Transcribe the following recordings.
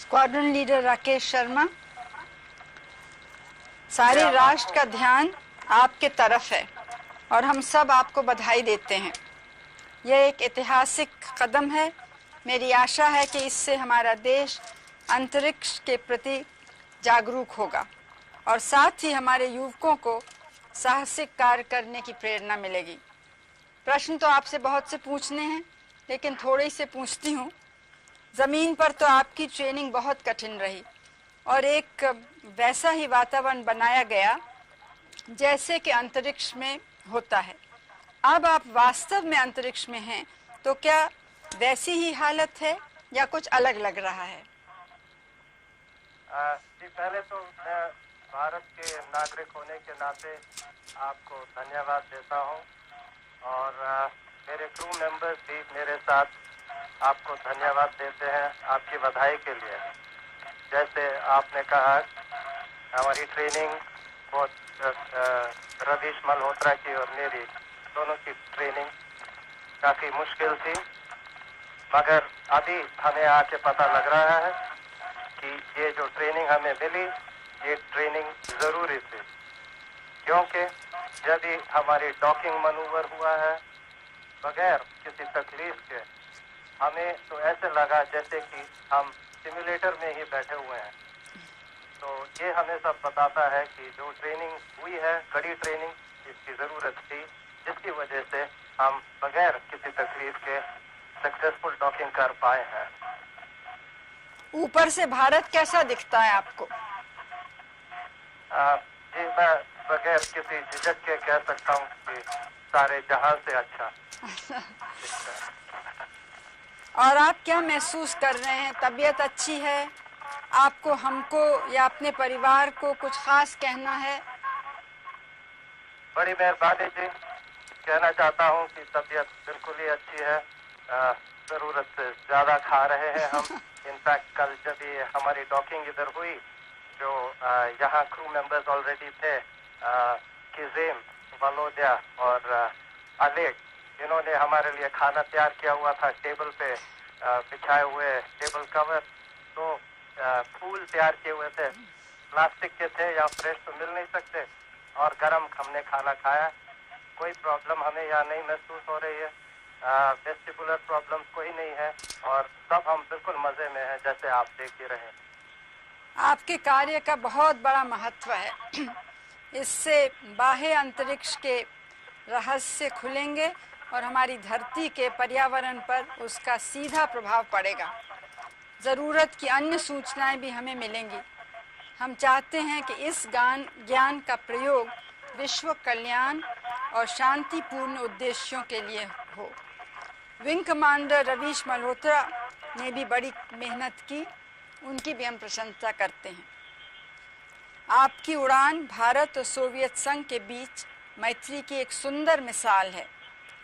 Squadron leader Rakesh Sharma, सारे राष्ट्र का ध्यान आपके तरफ है और हम सब आपको बधाई देते हैं। यह एक ऐतिहासिक कदम है। मेरी आशा है कि इससे हमारा देश अंतरिक्ष के प्रति जागरूक होगा और साथ ही हमारे युवकों को साहसिक कार्य करने की प्रेरणा मिलेगी। प्रश्न तो आपसे बहुत से पूछने हैं, लेकिन थोड़े से पूछती हूँ। ज़मीन पर तो आपकी ट्रेनिंग बहुत कठिन रही और एक वैसा ही वातावरण बनाया गया जैसे कि अंतरिक्ष में होता है। अब आप वास्तव में अंतरिक्ष में हैं, तो क्या वैसी ही हालत है या कुछ अलग लग रहा है? जी, पहले तो मैं भारत के नागरिक होने के नाते आपको धन्यवाद देता हूं और मेरे क्रू मेंबर्स भी मेरे साथ आपको धन्यवाद देते हैं आपकी बधाई के लिए। जैसे आपने कहा, हमारी ट्रेनिंग बहुत रवीश मल्होत्रा की और मेरी दोनों की ट्रेनिंग काफ़ी मुश्किल थी, मगर अभी हमें आके पता लग रहा है कि ये जो ट्रेनिंग हमें मिली, ये ट्रेनिंग ज़रूरी थी, क्योंकि जब भी हमारी डॉकिंग मनूवर हुआ है बगैर किसी तकलीफ के, हमें तो ऐसे लगा जैसे कि हम सिमुलेटर में ही बैठे हुए हैं। तो ये हमें सब बताता है कि जो ट्रेनिंग हुई है, कड़ी ट्रेनिंग, इसकी ज़रूरत थी, जिसकी वजह से हम बगैर किसी तकलीफ के सक्सेसफुल डॉकिंग कर पाए हैं। ऊपर से भारत कैसा दिखता है आपको? जी, मैं बगैर किसी झिझक के कह सकता हूँ कि सारे जहां से अच्छा दिखता है। और आप क्या महसूस कर रहे हैं? तबीयत अच्छी है आपको, हमको या अपने परिवार को कुछ खास कहना है? बड़ी मेहरबानी जी। कहना चाहता हूँ कि तबीयत बिल्कुल ही अच्छी है। ज़रूरत से ज़्यादा खा रहे हैं हम। इनफैक्ट कल जब ये हमारी डॉकिंग इधर हुई, जो यहाँ क्रू मेंबर्स ऑलरेडी थे, किजेम, वलोदिया और अलेक, इन्होंने हमारे लिए खाना तैयार किया हुआ था, टेबल पे बिछाए हुए टेबल कवर। तो फूल तैयार किए हुए थे, प्लास्टिक के थे, या फ्रेश तो मिल नहीं सकते, और गरम हमने खाना खाया। कोई प्रॉब्लम हमें यहाँ नहीं महसूस हो रही है, वेस्टिबुलर प्रॉब्लम्स कोई नहीं है, और सब हम बिल्कुल मज़े में हैं, जैसे आप देख ही रहे हैं। आपके कार्य का बहुत बड़ा महत्व है। इससे बाह्य अंतरिक्ष के रहस्य खुलेंगे और हमारी धरती के पर्यावरण पर उसका सीधा प्रभाव पड़ेगा। ज़रूरत की अन्य सूचनाएं भी हमें मिलेंगी। हम चाहते हैं कि इस ज्ञान का प्रयोग विश्व कल्याण और शांतिपूर्ण उद्देश्यों के लिए हो। विंग कमांडर रवीश मल्होत्रा ने भी बड़ी मेहनत की, उनकी भी हम प्रशंसा करते हैं। आपकी उड़ान भारत और सोवियत संघ के बीच मैत्री की एक सुंदर मिसाल है।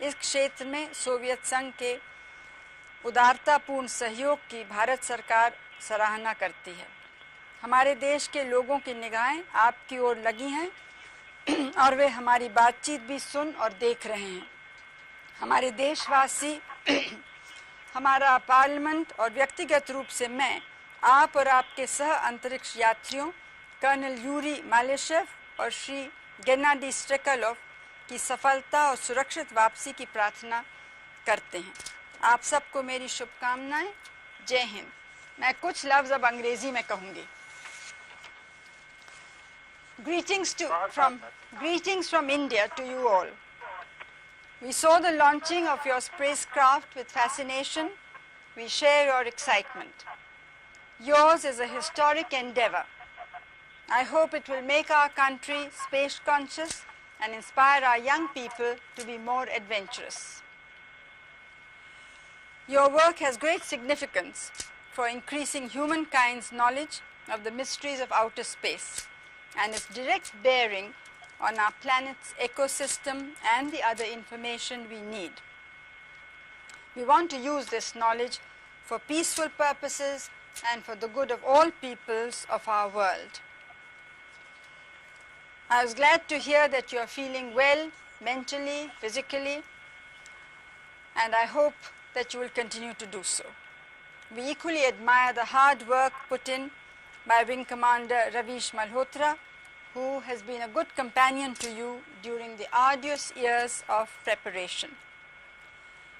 इस क्षेत्र में सोवियत संघ के उदारतापूर्ण सहयोग की भारत सरकार सराहना करती है। हमारे देश के लोगों की निगाहें आपकी ओर लगी हैं और वे हमारी बातचीत भी सुन और देख रहे हैं। हमारे देशवासी, हमारा पार्लियामेंट और व्यक्तिगत रूप से मैं आप और आपके सह अंतरिक्ष यात्रियों कर्नल यूरी मालेशेव और श्री गेनाडी स्ट्रेकलोव की सफलता और सुरक्षित वापसी की प्रार्थना करते हैं। आप सबको मेरी शुभकामनाएं। जय हिंद। मैं कुछ लफ्ज़ अब अंग्रेजी में कहूँगी। Greetings from India to you all. We saw the launching of your spacecraft with fascination. We share your excitement. Yours is a historic endeavor. I hope it will make our country space conscious and inspire our young people to be more adventurous. Your work has great significance for increasing humankind's knowledge of the mysteries of outer space and its direct bearing on our planet's ecosystem and the other information we need. We want to use this knowledge for peaceful purposes and for the good of all peoples of our world. I was glad to hear that you are feeling well mentally, physically, and I hope that you will continue to do so. We equally admire the hard work put in by Wing Commander Ravish Malhotra, who has been a good companion to you during the arduous years of preparation.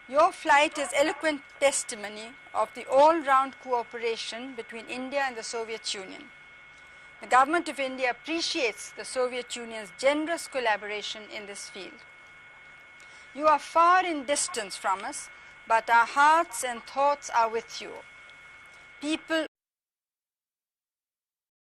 Your flight is eloquent testimony of the all-round cooperation between India and the Soviet Union. The Government of India appreciates the Soviet Union's generous collaboration in this field. You are far in distance from us, but our hearts and thoughts are with you. People